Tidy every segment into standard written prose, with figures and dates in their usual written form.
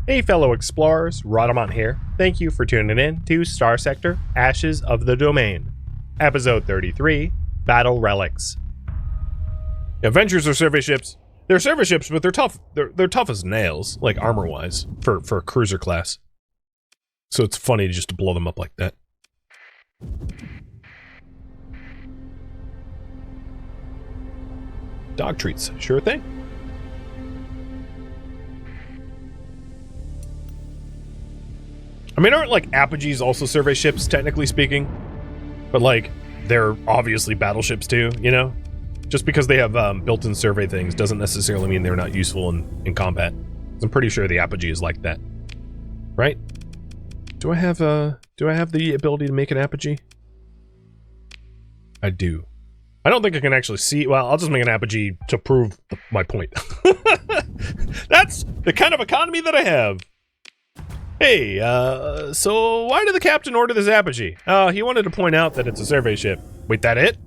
Hey fellow explorers, Rhadamant here. Thank you for tuning in to Starsector, Ashes of the Domain. Episode 33, Battle Relics. Adventures are survey ships. They're survey ships, but they're tough. They're tough as nails, like armor-wise, for a cruiser class. So it's funny just to blow them up like that. Dog treats, sure thing. I mean, aren't, like, apogees also survey ships, technically speaking? But, like, they're obviously battleships, too, you know? Just because they have built-in survey things doesn't necessarily mean they're not useful in combat. I'm pretty sure the apogee is like that. Right? Do I have the ability to make an apogee? I do. I don't think I can actually see... Well, I'll just make an apogee to prove my point. That's the kind of economy that I have. Hey, so why did the captain order this apogee? He wanted to point out that it's a survey ship. Wait, that it?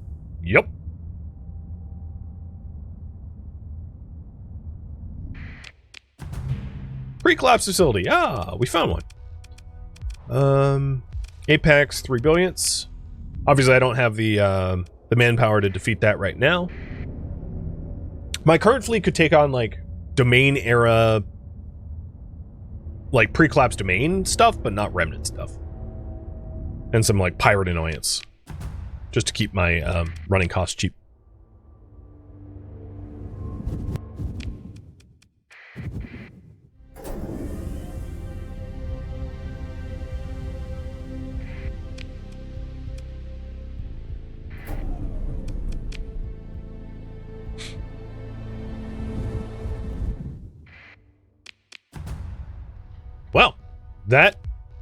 Yup. Pre-collapse facility. Ah, we found one. Apex 3 billionths. Obviously, I don't have the manpower to defeat that right now. My current fleet could take on, like, domain era... like pre-collapse domain stuff, but not remnant stuff. And some like pirate annoyance. Just to keep my running costs cheap. Well, that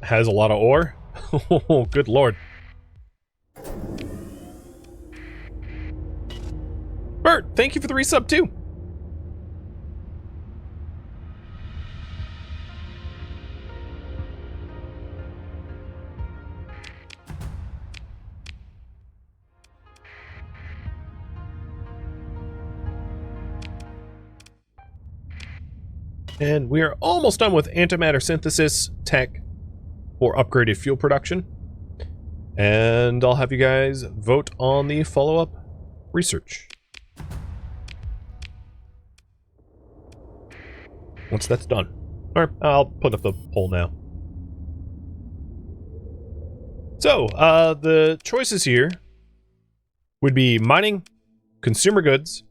has a lot of ore. Oh, good lord. Bert, thank you for the resub too. And we are almost done with antimatter synthesis tech for upgraded fuel production. And I'll have you guys vote on the follow-up research. Once that's done. Alright, I'll put up the poll now. So, the choices here would be mining, consumer goods.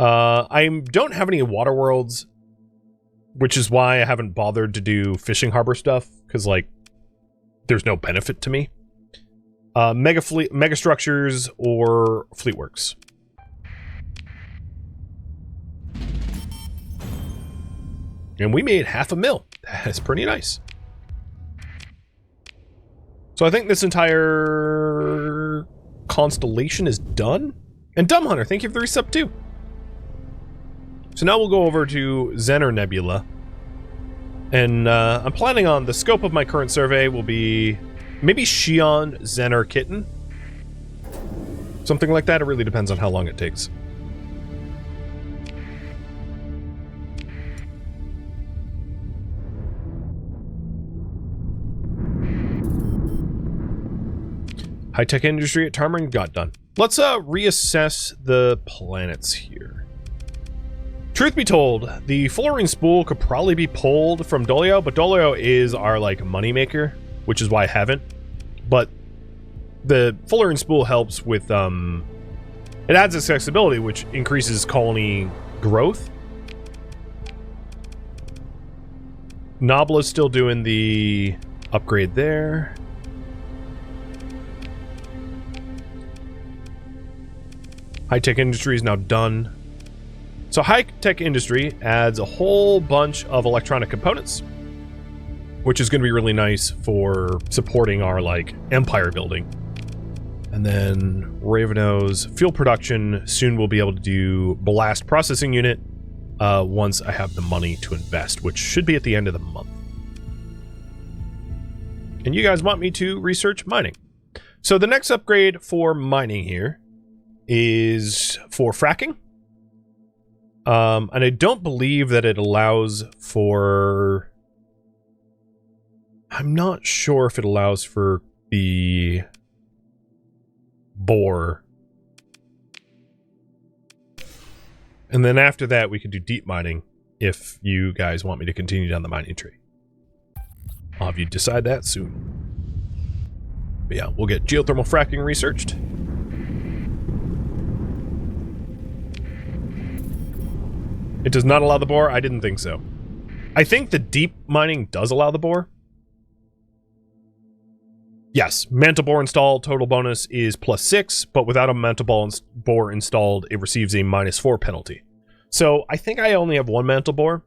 I don't have any water worlds, which is why I haven't bothered to do fishing harbor stuff, because, like, there's no benefit to me. Megastructures or fleetworks. And we made $500,000. That's pretty nice. So I think this entire constellation is done. And Dumb Hunter, thank you for the resub too. So now we'll go over to Zener Nebula. And I'm planning on the scope of my current survey will be maybe Shion Zener Kitten. Something like that. It really depends on how long it takes. High-tech industry at Tarmarin got done. Let's reassess the planets here. Truth be told, the Fullerene spool could probably be pulled from Dolio, but Dolio is our, like, moneymaker, which is why I haven't. But the Fullerene spool helps with, it adds accessibility, which increases colony growth. Nobla's still doing the upgrade there. High-tech industry is now done. So high-tech industry adds a whole bunch of electronic components, which is going to be really nice for supporting our, like, empire building. And then Raveno's fuel production soon will be able to do blast processing unit once I have the money to invest, which should be at the end of the month. And you guys want me to research mining. So the next upgrade for mining here is for fracking. And I don't believe that it allows for I'm not sure if it allows for the bore. And then after that, we could do deep mining if you guys want me to continue down the mining tree. I'll have you decide that soon. But yeah, we'll get geothermal fracking researched. It does not allow the bore? I didn't think so. I think the deep mining does allow the bore. Yes, mantle bore installed, total bonus is +6, but without a mantle bore installed, it receives a -4 penalty. So I think I only have one mantle bore,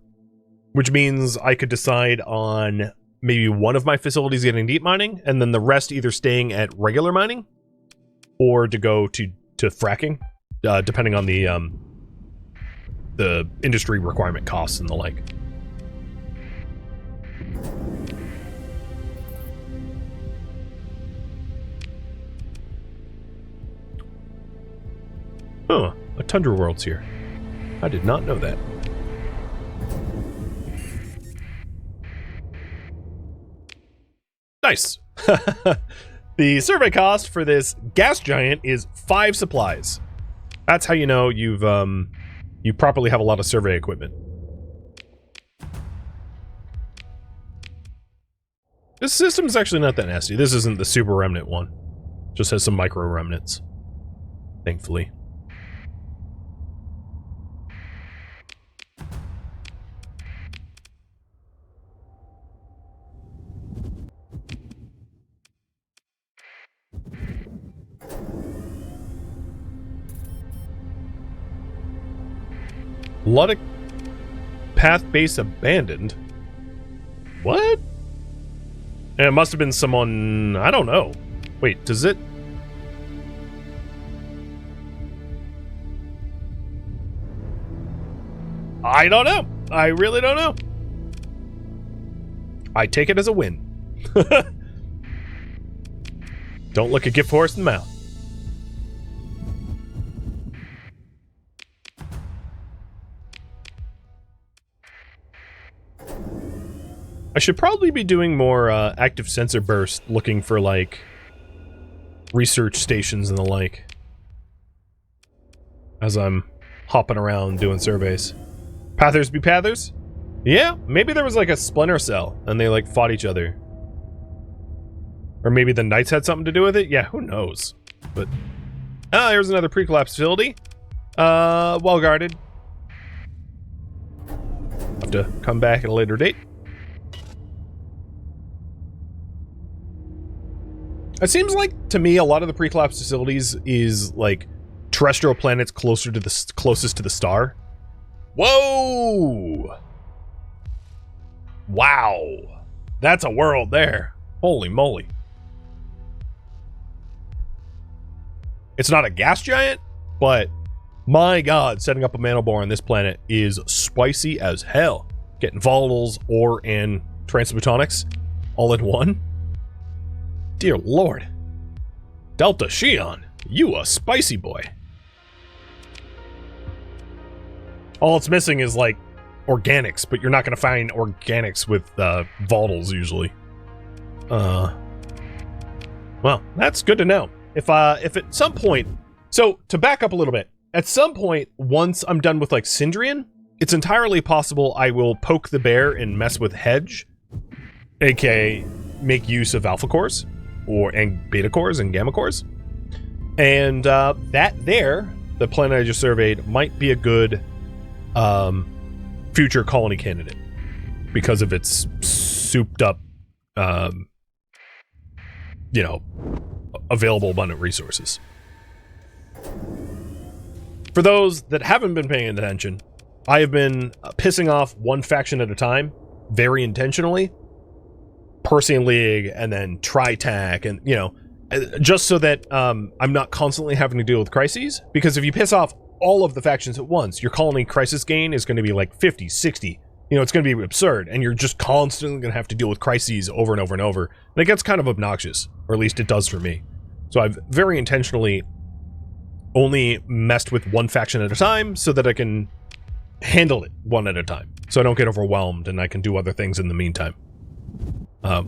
which means I could decide on maybe one of my facilities getting deep mining, and then the rest either staying at regular mining, or to go to fracking, depending on the industry requirement costs and the like. Huh, a Tundra World's here. I did not know that. Nice. The survey cost for this gas giant is 5 supplies. That's how you know you properly have a lot of survey equipment. This system is actually not that nasty. This isn't the super remnant one. Just has some micro remnants, thankfully. Luddic path base abandoned? What? And it must have been someone... I don't know. Wait, does it... I don't know. I really don't know. I take it as a win. Don't look a gift horse in the mouth. I should probably be doing more active sensor burst, looking for, like, research stations and the like, as I'm hopping around doing surveys. Pathers be pathers? Yeah, maybe there was, like, a splinter cell, and they, like, fought each other. Or maybe the Knights had something to do with it? Yeah, who knows? But, here's another pre-collapse facility. Well guarded. Have to come back at a later date. It seems like, to me, a lot of the pre-collapse facilities is, like, terrestrial planets closer to the closest to the star. Whoa! Wow. That's a world there. Holy moly. It's not a gas giant, but my god, setting up a mantle on this planet is spicy as hell. Getting volatiles, ore, and transmutonics all in one. Dear Lord. Delta Shion, you a spicy boy. All it's missing is, like, organics, but you're not going to find organics with volatiles usually. Well, that's good to know. If at some point... So, to back up a little bit, at some point, once I'm done with, like, Syndrian, it's entirely possible I will poke the bear and mess with Hedge, aka make use of alpha cores. And beta cores and gamma cores. And that there, the planet I just surveyed, might be a good future colony candidate because of its souped up, you know, available abundant resources. For those that haven't been paying attention, I have been pissing off one faction at a time, very intentionally. Persean League, and then Tritac, and, you know, just so that I'm not constantly having to deal with crises, because if you piss off all of the factions at once, your colony crisis gain is going to be like 50, 60, you know, it's going to be absurd, and you're just constantly going to have to deal with crises over and over and over, and it gets kind of obnoxious, or at least it does for me. So I've very intentionally only messed with one faction at a time, so that I can handle it one at a time, so I don't get overwhelmed, and I can do other things in the meantime.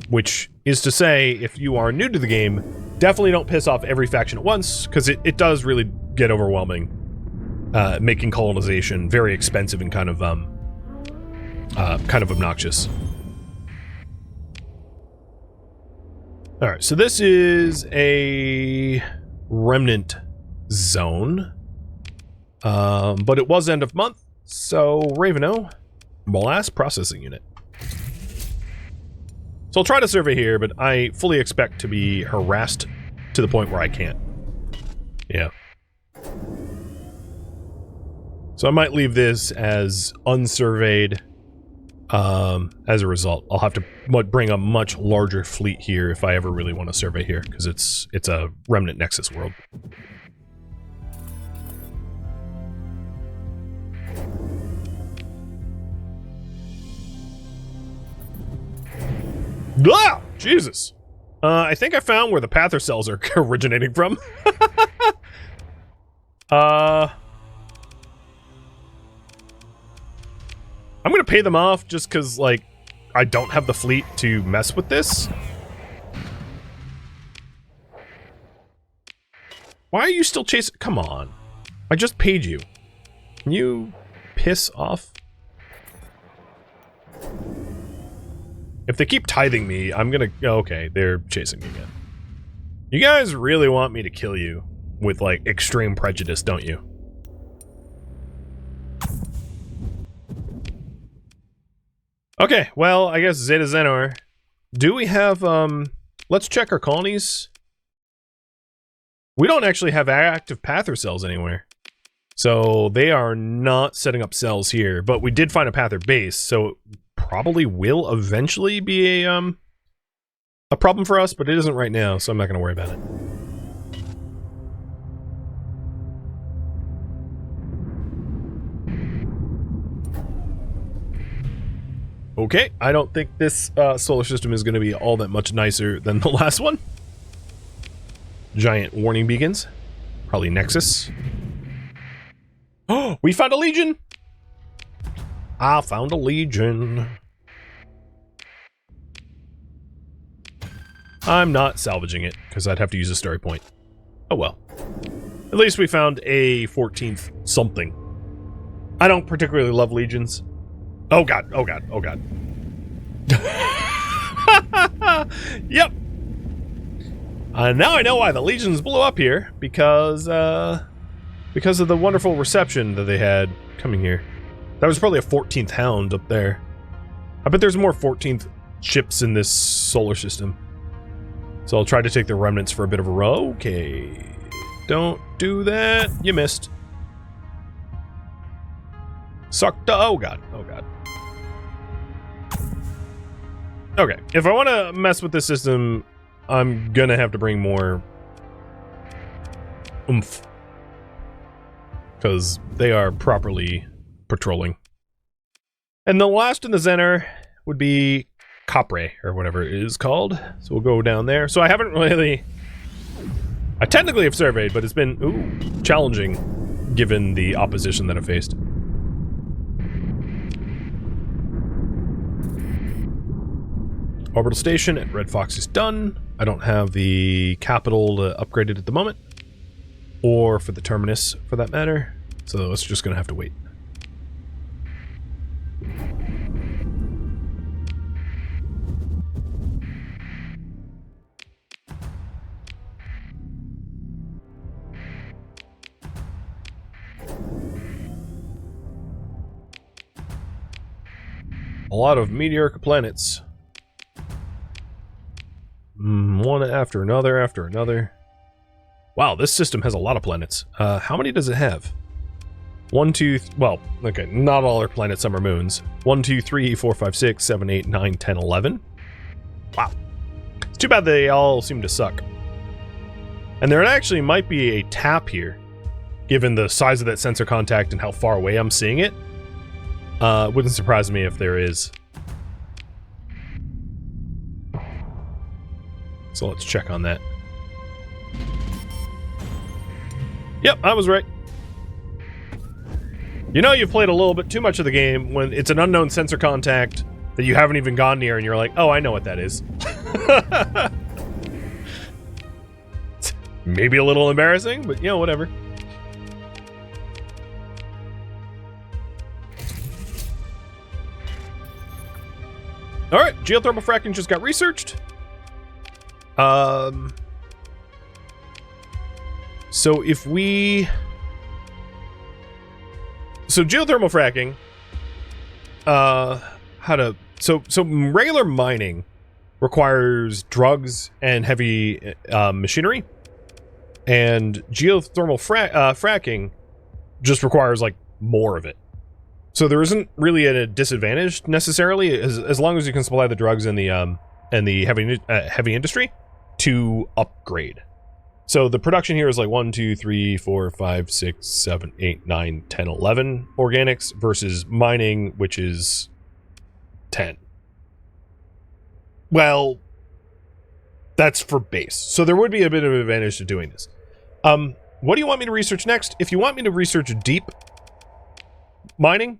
Which is to say, if you are new to the game, definitely don't piss off every faction at once, because it does really get overwhelming, making colonization very expensive and kind of obnoxious. All right, so this is a remnant zone, but it was end of month, so Raveno, Molas processing unit. So I'll try to survey here, but I fully expect to be harassed to the point where I can't. Yeah. So I might leave this as unsurveyed. As a result, I'll have to bring a much larger fleet here if I ever really want to survey here, because it's a remnant nexus world. Ah! Jesus! I think I found where the Pather cells are originating from. I'm gonna pay them off just because, like, I don't have the fleet to mess with this. Why are you still chasing? Come on. I just paid you. Can you piss off? If they keep tithing me, I'm gonna... Okay, they're chasing me again. You guys really want me to kill you with, like, extreme prejudice, don't you? Okay, well, I guess Zeta Zenor. Do we have, let's check our colonies. We don't actually have active Pather cells anywhere. So they are not setting up cells here, but we did find a Pather base, so it probably will eventually be a problem for us, but it isn't right now, so I'm not going to worry about it. Okay, I don't think this solar system is going to be all that much nicer than the last one. Giant warning beacons. Probably Nexus. Oh, we found a Legion! I found a Legion. I'm not salvaging it, because I'd have to use a story point. Oh well. At least we found a 14th something. I don't particularly love Legions. Oh god, oh god, oh god. Yep. Now I know why the Legions blew up here, because of the wonderful reception that they had coming here. That was probably a 14th Hound up there. I bet there's more 14th ships in this solar system. So I'll try to take the remnants for a bit of a row. Okay. Don't do that. You missed. Sucked. Oh god, oh god. Okay, if I want to mess with this system, I'm gonna have to bring more oomph. Because they are properly patrolling. And the last in the Zener would be Capre, or whatever it is called. So we'll go down there. So I haven't really... I technically have surveyed, but it's been, challenging, given the opposition that I faced. Orbital station at Red Fox is done. I don't have the capital upgraded at the moment. Or for the terminus, for that matter. So it's just gonna have to wait. A lot of meteoric planets. One after another, after another. Wow, this system has a lot of planets. How many does it have? 1, 2, well, okay, not all our planets, some are moons. 1, 2, 3, 4, 5, 6, 7, 8, 9, 10, 11. Wow. It's too bad they all seem to suck. And there actually might be a tap here, given the size of that sensor contact and how far away I'm seeing it. It wouldn't surprise me if there is. So let's check on that. Yep, I was right. You know you've played a little bit too much of the game when it's an unknown sensor contact that you haven't even gone near, and you're like, oh, I know what that is. Maybe a little embarrassing, but you know, whatever. All right, geothermal fracking just got researched. So if we... So geothermal fracking, so regular mining requires drugs and heavy machinery, and geothermal fracking just requires like more of it. So there isn't really a disadvantage necessarily, as long as you can supply the drugs and the heavy industry to upgrade. So the production here is like 1, 2, 3, 4, 5, 6, 7, 8, 9, 10, 11 organics versus mining, which is 10. Well, that's for base. So there would be a bit of an advantage to doing this. What do you want me to research next? If you want me to research deep mining,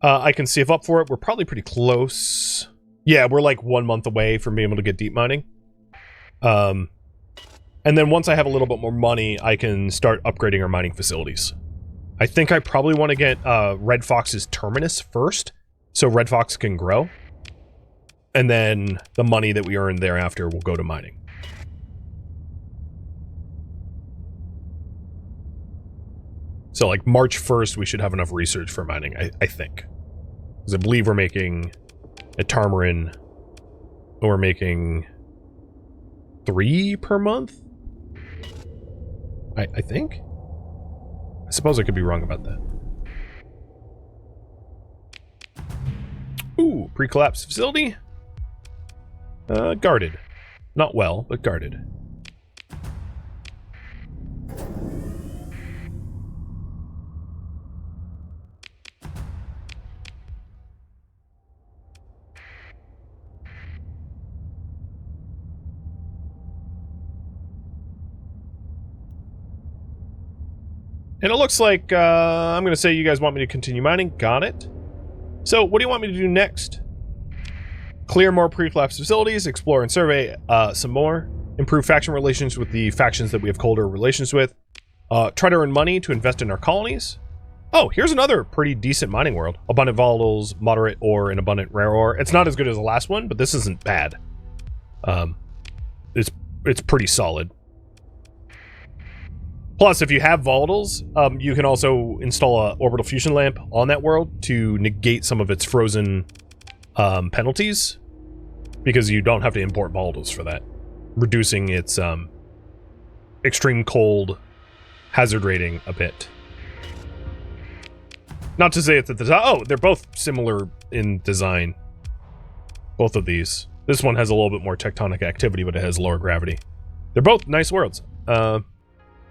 I can save up for it. We're probably pretty close. Yeah, we're like 1 month away from being able to get deep mining. And then once I have a little bit more money, I can start upgrading our mining facilities. I think I probably want to get Red Fox's terminus first, so Red Fox can grow. And then the money that we earn thereafter will go to mining. So like March 1st, we should have enough research for mining, I think. Because I believe we're making at Tarmarin, we're making 3 per month? I think? I suppose I could be wrong about that. Ooh, pre-collapsed facility. Guarded. Not well, but guarded. And it looks like, I'm going to say you guys want me to continue mining. Got it. So, what do you want me to do next? Clear more pre-collapsed facilities, explore and survey some more, improve faction relations with the factions that we have colder relations with, try to earn money to invest in our colonies. Oh, here's another pretty decent mining world. Abundant volatiles, moderate ore, and abundant rare ore. It's not as good as the last one, but this isn't bad. It's pretty solid. Plus, if you have volatiles, you can also install an orbital fusion lamp on that world to negate some of its frozen penalties, because you don't have to import volatiles for that, reducing its extreme cold hazard rating a bit. Not to say it's at the top. Oh, they're both similar in design. Both of these. This one has a little bit more tectonic activity, but it has lower gravity. They're both nice worlds.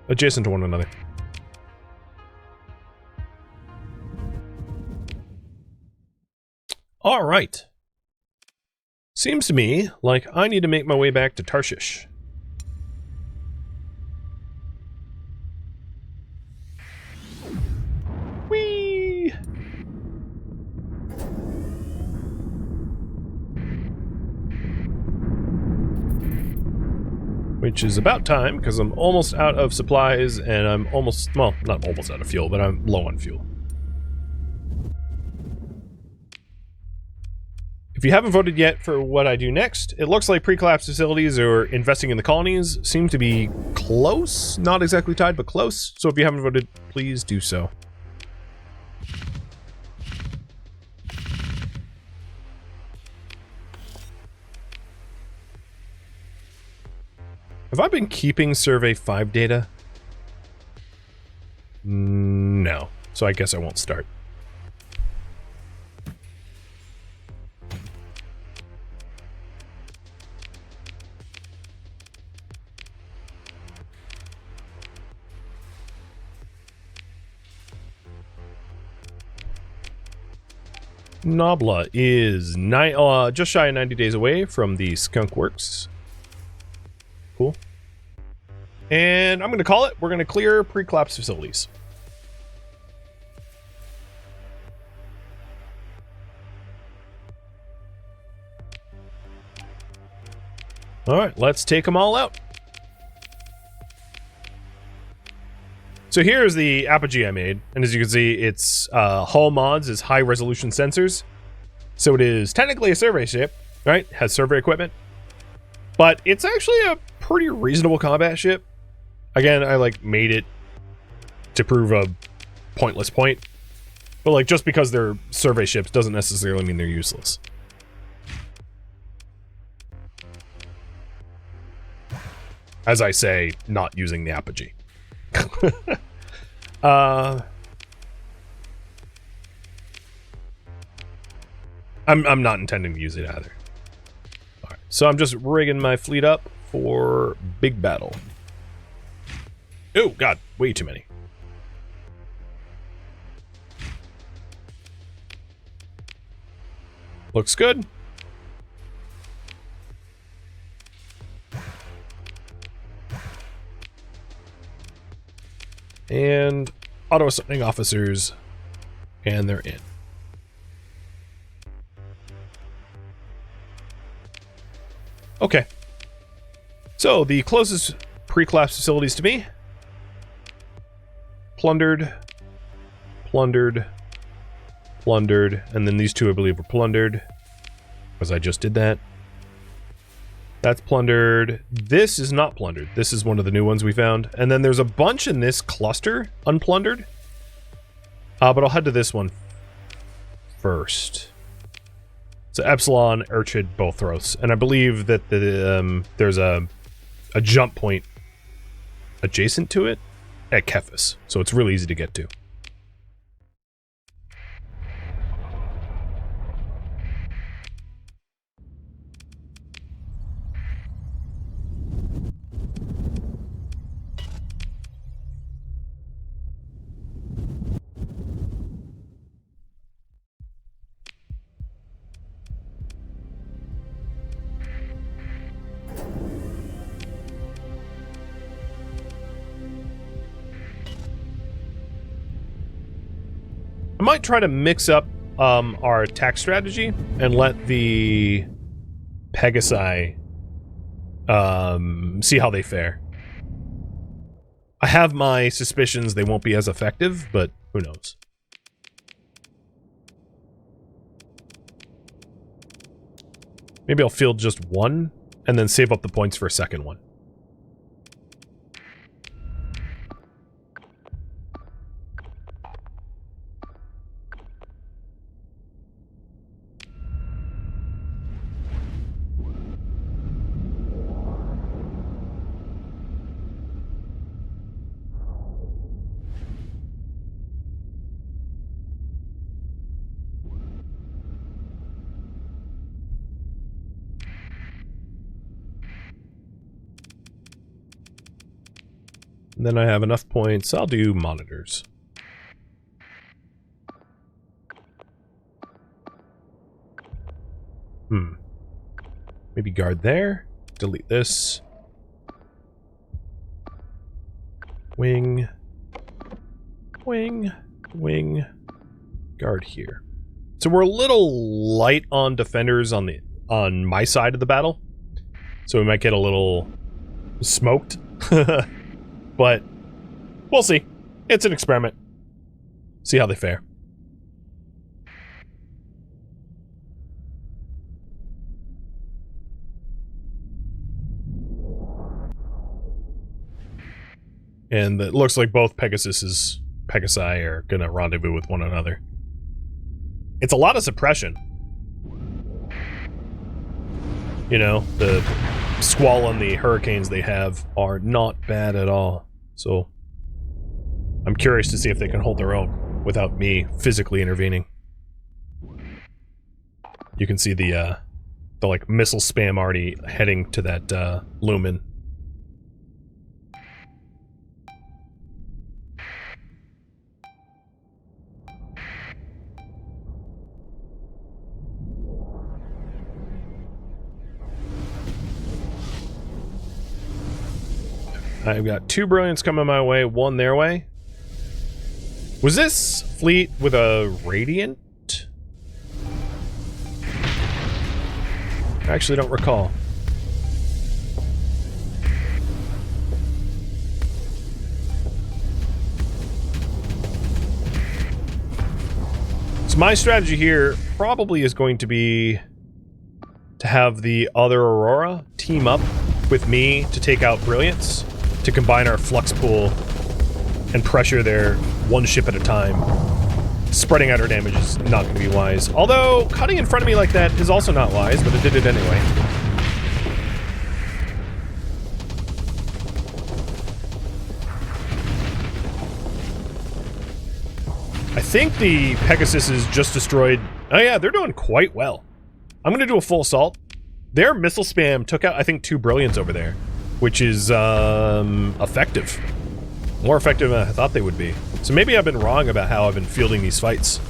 Adjacent to one another. All right. Seems to me like I need to make my way back to Tarshish. Whee! Which is about time, because I'm almost out of supplies, and I'm almost, well, not almost out of fuel, but I'm low on fuel. If you haven't voted yet for what I do next, it looks like pre-collapsed facilities or investing in the colonies seem to be close. Not exactly tied, but close. So if you haven't voted, please do so. Have I been keeping Survey 5 data? No. So I guess I won't start. Nobla is just shy of 90 days away from the Skunk Works. Cool. And I'm going to call it. We're going to clear pre-collapsed facilities. All right, let's take them all out. So here's the apogee I made, and as you can see, its hull mods is high resolution sensors. So it is technically a survey ship, right? Has survey equipment, but it's actually a pretty reasonable combat ship. Again, I like made it to prove a pointless point, but like just because they're survey ships doesn't necessarily mean they're useless. As I say, not using the apogee. I'm not intending to use it either. All right, so I'm just rigging my fleet up for big battle. Oh god, way too many. Looks good. And auto-assigning officers, and they're in. Okay. So, the closest pre-collapse facilities to me. Plundered. Plundered. Plundered. And then these two, I believe, were plundered. Because I just did that. That's plundered. This is not plundered. This is one of the new ones we found. And then there's a bunch in this cluster, unplundered. But I'll head to this one first. So Epsilon, Urchid, Bothros. And I believe that there's a jump point adjacent to it at Kephis. So it's really easy to get to. I might try to mix up our attack strategy and let the Pegasi see how they fare. I have my suspicions they won't be as effective, but who knows. Maybe I'll field just one and then save up the points for a second one. And then I have enough points. I'll do monitors. Maybe guard there. Delete this. Wing. Wing. Wing. Guard here. So we're a little light on defenders on my side of the battle. So we might get a little smoked. But we'll see. It's an experiment. See how they fare. And it looks like both Pegasi are gonna rendezvous with one another. It's a lot of suppression. You know, the squall and the hurricanes they have are not bad at all. So I'm curious to see if they can hold their own without me physically intervening. You can see the like missile spam already heading to that lumen. I've got 2 brilliants coming my way, 1 their way. Was this fleet with a radiant? I actually don't recall. my strategy here probably is going to be to have the other Aurora team up with me to take out Brilliance, to combine our flux pool and pressure their one ship at a time. Spreading out our damage is not going to be wise. Although, cutting in front of me like that is also not wise, but it did it anyway. I think the Pegasus is just destroyed. Oh yeah, they're doing quite well. I'm going to do a full assault. Their missile spam took out, I think, 2 Brilliants over there, which is effective. More effective than I thought they would be. So maybe I've been wrong about how I've been fielding these fights.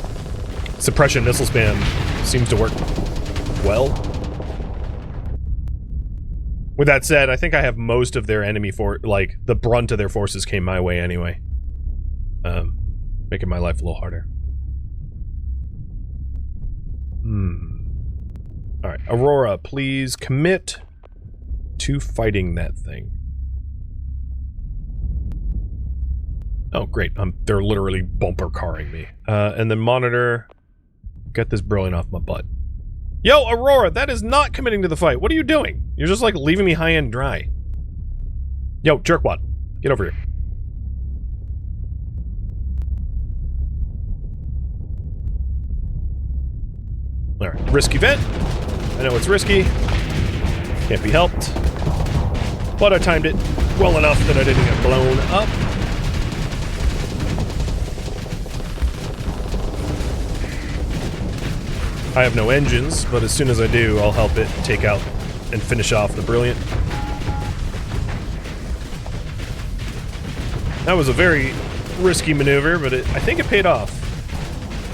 Suppression missile spam seems to work well. With that said, I think I have most of their enemy like, the brunt of their forces came my way anyway. Making my life a little harder. Alright, Aurora, please commit to fighting that thing. Oh, great. They're literally bumper carring me. And then Monitor, get this Brilliant off my butt. Yo, Aurora, that is not committing to the fight. What are you doing? You're just, like, leaving me high and dry. Yo, Jerkwad, get over here. Alright, risky event. I know it's risky. Can't be helped. But I timed it well enough that I didn't get blown up. I have no engines, but as soon as I do, I'll help it take out and finish off the Brilliant. That was a very risky maneuver, but I think it paid off.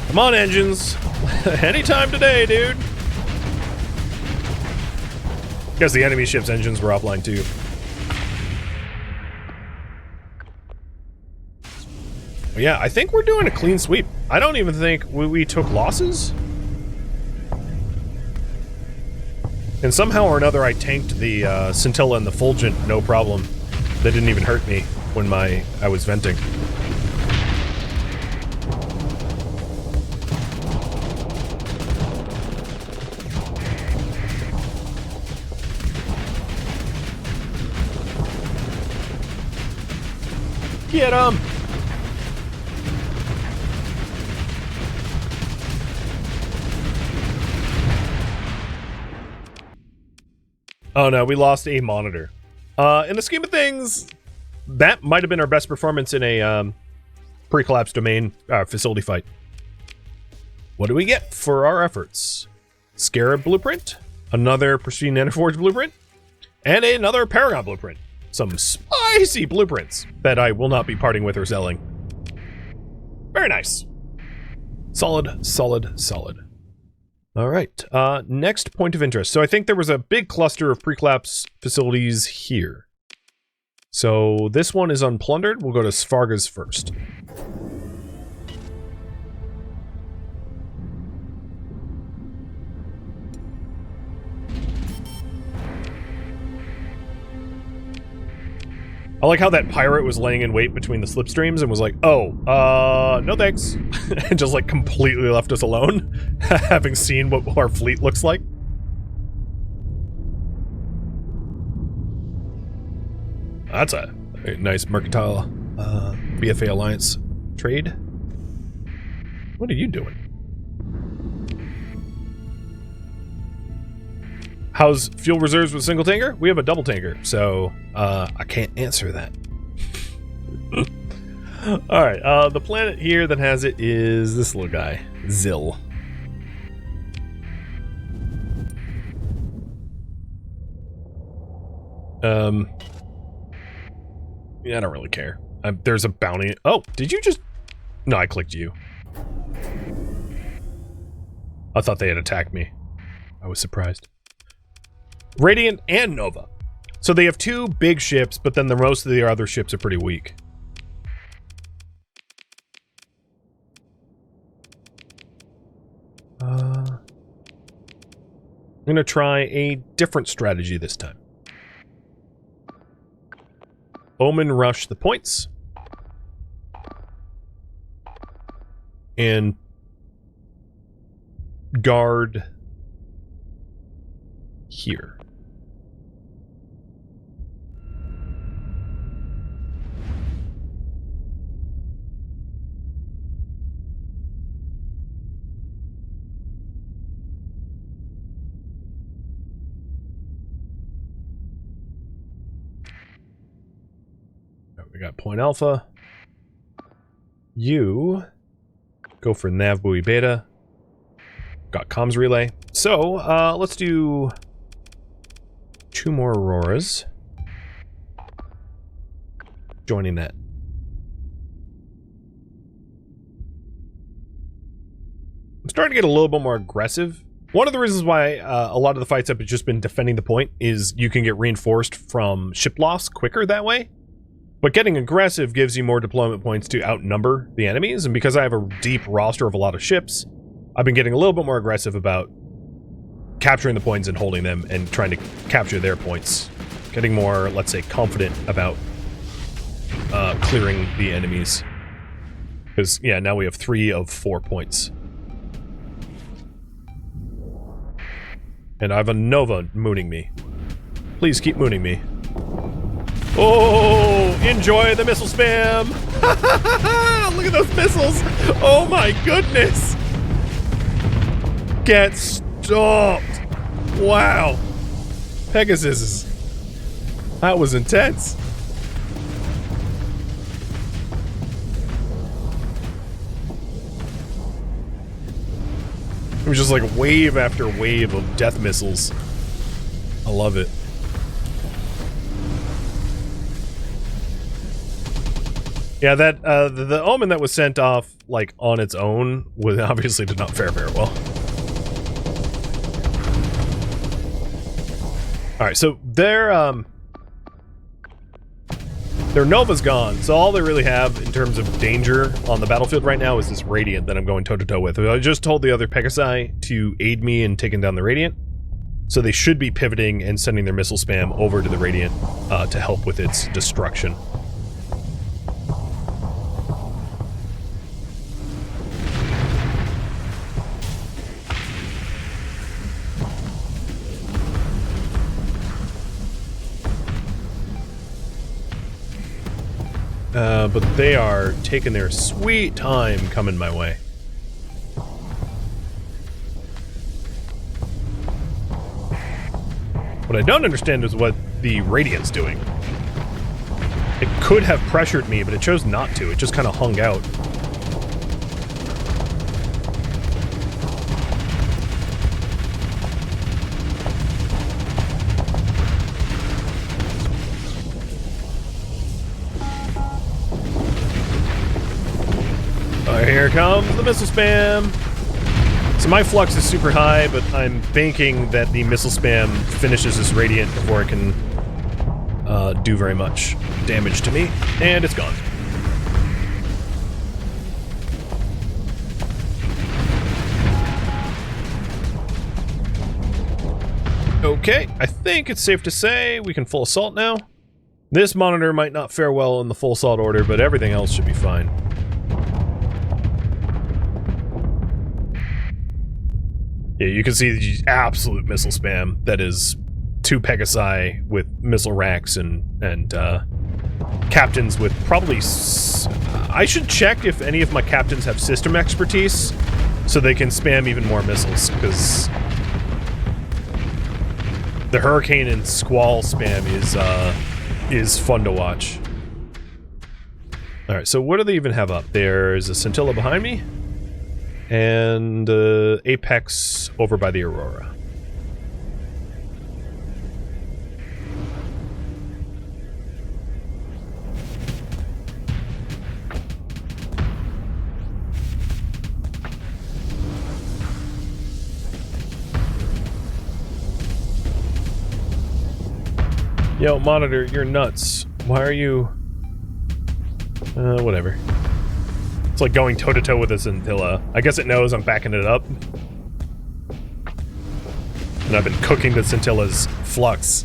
Come on, engines. Anytime today, dude. Guess the enemy ship's engines were offline too. But yeah, I think we're doing a clean sweep. I don't even think we took losses. And somehow or another I tanked the Scintilla and the Fulgent, no problem. They didn't even hurt me when I was venting. Get him! Oh no, we lost a Monitor. In the scheme of things, that might have been our best performance in a pre-collapse domain facility fight. What do we get for our efforts? Scarab blueprint, another Pristine Nanoforge blueprint, and another Paragon blueprint. Some spicy blueprints that I will not be parting with or selling. Very nice. Solid, solid, solid. All right, next point of interest. So I think there was a big cluster of pre-collapse facilities here. So this one is unplundered. We'll go to Svarga's first. I like how that pirate was laying in wait between the slipstreams and was like, oh, no thanks. And just like completely left us alone, having seen what our fleet looks like. That's a nice mercantile BFA Alliance trade. What are you doing? How's fuel reserves with single tanker? We have a double tanker, so I can't answer that. Alright, the planet here that has it is this little guy, Zill. Yeah, I don't really care. There's a bounty. Oh, did you just... No, I clicked you. I thought they had attacked me. I was surprised. Radiant and Nova. So they have two big ships, but then the most of their other ships are pretty weak. I'm gonna try a different strategy this time. Omen rush the points. And guard here. We got point alpha. You go for nav buoy beta. Got comms relay. So, let's do 2 more auroras. Joining that. I'm starting to get a little bit more aggressive. One of the reasons why a lot of the fights have just been defending the point is you can get reinforced from ship loss quicker that way. But getting aggressive gives you more deployment points to outnumber the enemies, and because I have a deep roster of a lot of ships, I've been getting a little bit more aggressive about capturing the points and holding them and trying to capture their points. Getting more, let's say, confident about clearing the enemies. Because, yeah, now we have 3 of 4 points. And I have a Nova mooning me. Please keep mooning me. Oh, enjoy the missile spam! Look at those missiles! Oh my goodness! Get stopped! Wow! Pegasus. That was intense. It was just like wave after wave of death missiles. I love it. Yeah, that the Omen that was sent off like on its own was obviously did not fare very well. All right, so their Nova's gone, so all they really have in terms of danger on the battlefield right now is this Radiant that I'm going toe-to-toe with. I just told the other Pegasi to aid me in taking down the Radiant, so they should be pivoting and sending their missile spam over to the Radiant to help with its destruction. But they are taking their sweet time coming my way. What I don't understand is what the Radiant's doing. It could have pressured me, but it chose not to. It just kind of hung out. Here comes the missile spam. So my flux is super high, but I'm banking that the missile spam finishes this Radiant before it can do very much damage to me. And it's gone. Okay, I think it's safe to say we can full assault now. This monitor might not fare well in the full assault order, but everything else should be fine. Yeah, you can see the absolute missile spam that is 2 Pegasi with missile racks and captains with probably... I should check if any of my captains have system expertise so they can spam even more missiles, because the Hurricane and Squall spam is fun to watch. Alright, so what do they even have up? There's a Scintilla behind me. And Apex over by the Aurora. Yo, monitor, you're nuts. Why are you... whatever. It's like going toe-to-toe with a Scintilla. I guess it knows I'm backing it up. And I've been cooking the Scintilla's flux,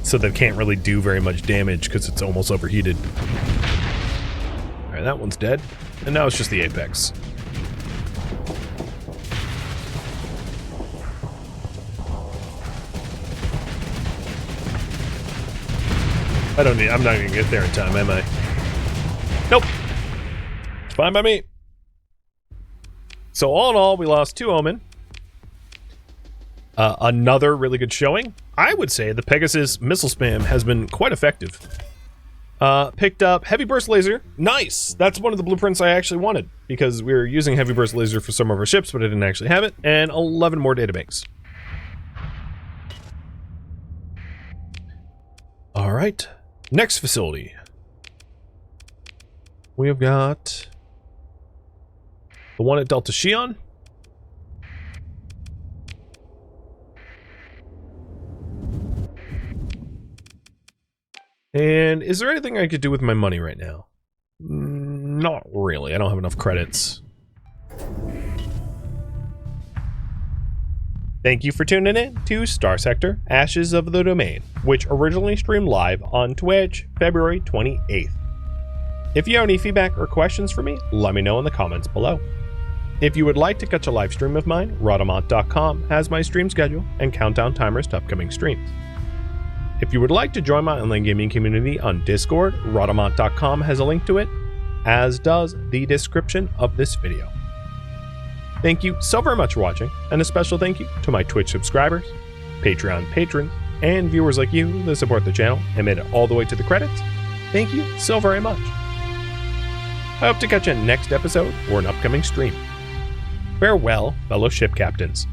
so they can't really do very much damage because it's almost overheated. Alright, that one's dead. And now it's just the Apex. I'm not gonna get there in time, am I? Nope. It's fine by me. So all in all, we lost 2 Omen. Another really good showing. I would say the Pegasus missile spam has been quite effective. Picked up Heavy Burst Laser. Nice! That's one of the blueprints I actually wanted, because we were using Heavy Burst Laser for some of our ships, but I didn't actually have it. And 11 more databanks. Alright. Next facility. We have got the one at Delta Shion. And is there anything I could do with my money right now? Not really. I don't have enough credits. Thank you for tuning in to Starsector Ashes of the Domain, which originally streamed live on Twitch February 28th. If you have any feedback or questions for me, let me know in the comments below. If you would like to catch a live stream of mine, Rhadamant.com has my stream schedule and countdown timers to upcoming streams. If you would like to join my online gaming community on Discord, Rhadamant.com has a link to it, as does the description of this video. Thank you so very much for watching, and a special thank you to my Twitch subscribers, Patreon patrons, and viewers like you that support the channel and made it all the way to the credits. Thank you so very much. I hope to catch you in next episode or an upcoming stream. Farewell, fellow ship captains.